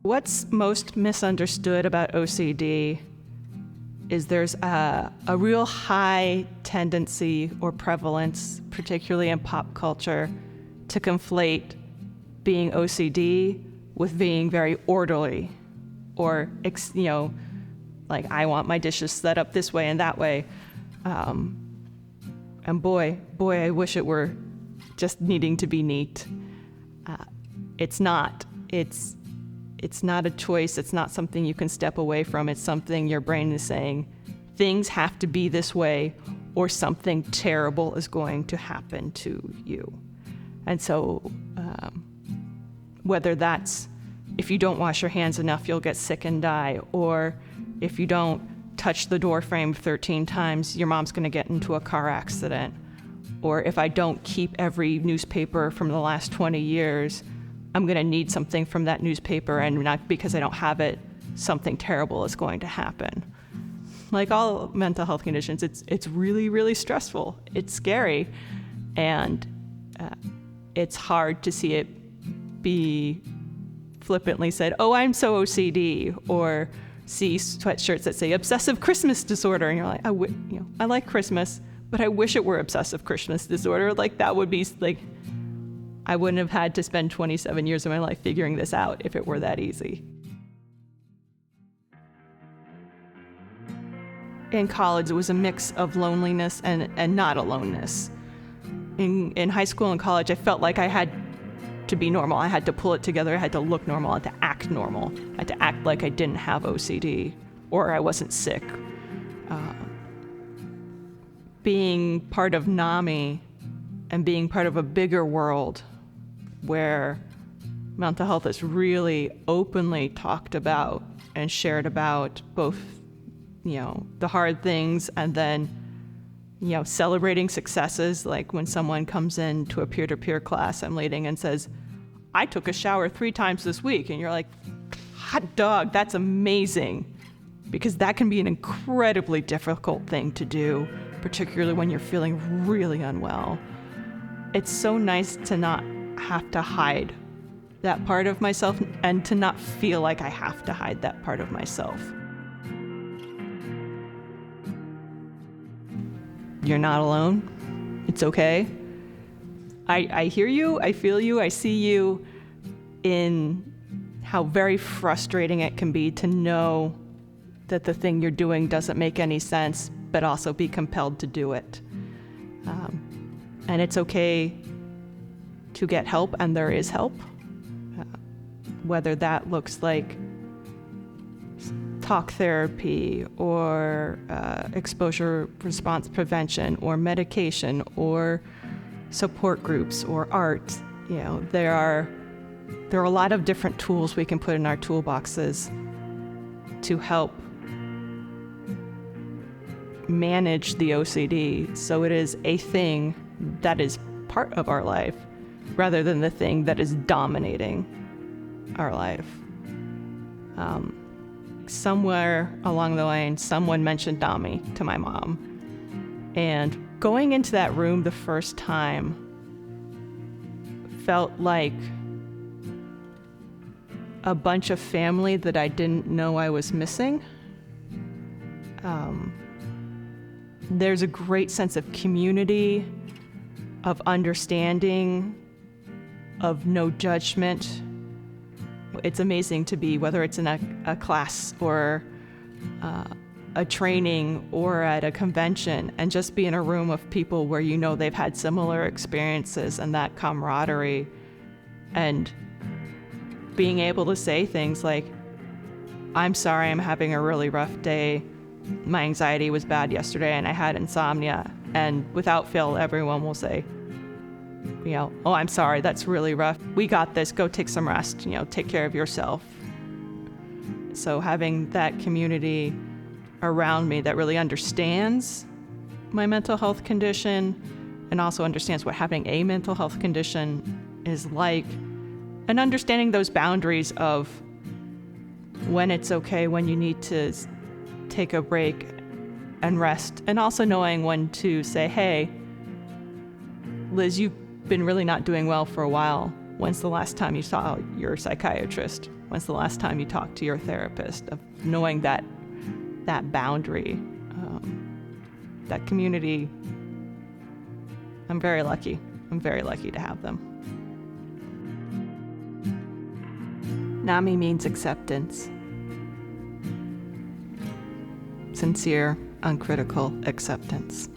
What's most misunderstood about OCD is there's a real high tendency or prevalence, particularly in pop culture, to conflate being OCD with being very orderly, or like I want my dishes set up this way and that way. And boy, I wish it were just needing to be neat. It's not. It's not a choice. It's not something you can step away from. It's something your brain is saying, things have to be this way or something terrible is going to happen to you. And so whether that's if you don't wash your hands enough, you'll get sick and die, or if you don't touch the door frame 13 times, your mom's going to get into a car accident, or if I don't keep every newspaper from the last 20 years, I'm going to need something from that newspaper, and not because I don't have it, something terrible is going to happen. Like all mental health conditions, it's really, really stressful. It's scary, and it's hard to see it be flippantly said, oh, I'm so OCD, or see sweatshirts that say obsessive Christmas disorder, and you're like, I like Christmas, but I wish it were obsessive Christmas disorder. Like that would be like, I wouldn't have had to spend 27 years of my life figuring this out if it were that easy. In college, it was a mix of loneliness and not aloneness. In high school and college, I felt like I had to be normal. I had to pull it together. I had to look normal. I had to act normal. I had to act like I didn't have OCD or I wasn't sick. Being part of NAMI and being part of a bigger world where mental health is really openly talked about and shared about, both, the hard things and then, celebrating successes. Like when someone comes into a peer-to-peer class I'm leading and says, I took a shower 3 times this week. And you're like, hot dog, that's amazing. Because that can be an incredibly difficult thing to do, particularly when you're feeling really unwell. It's so nice to not have to hide that part of myself and to not feel like I have to hide that part of myself. You're not alone. It's okay. I hear you, I feel you, I see you in how very frustrating it can be to know that the thing you're doing doesn't make any sense, but also be compelled to do it. And it's okay to get help, and there is help. Whether that looks like talk therapy or exposure response prevention or medication or support groups or art, there are a lot of different tools we can put in our toolboxes to help manage the OCD so it is a thing that is part of our life rather than the thing that is dominating our life. Somewhere along the line, someone mentioned NAMI to my mom. And going into that room the first time felt like a bunch of family that I didn't know I was missing. There's a great sense of community, of understanding, of no judgment. It's amazing to be, whether it's in a class or a training or at a convention, and just be in a room of people where they've had similar experiences, and that camaraderie, and being able to say things like, I'm sorry, I'm having a really rough day. My anxiety was bad yesterday and I had insomnia. And without fail, everyone will say, oh, I'm sorry, that's really rough. We got this, go take some rest, take care of yourself. So having that community around me that really understands my mental health condition and also understands what having a mental health condition is like, and understanding those boundaries of when it's okay, when you need to take a break and rest, and also knowing when to say, hey, Liz, you've been really not doing well for a while. When's the last time you saw your psychiatrist? When's the last time you talked to your therapist? Of knowing that boundary, that community. I'm very lucky. I'm very lucky to have them. NAMI means acceptance. Sincere, uncritical acceptance.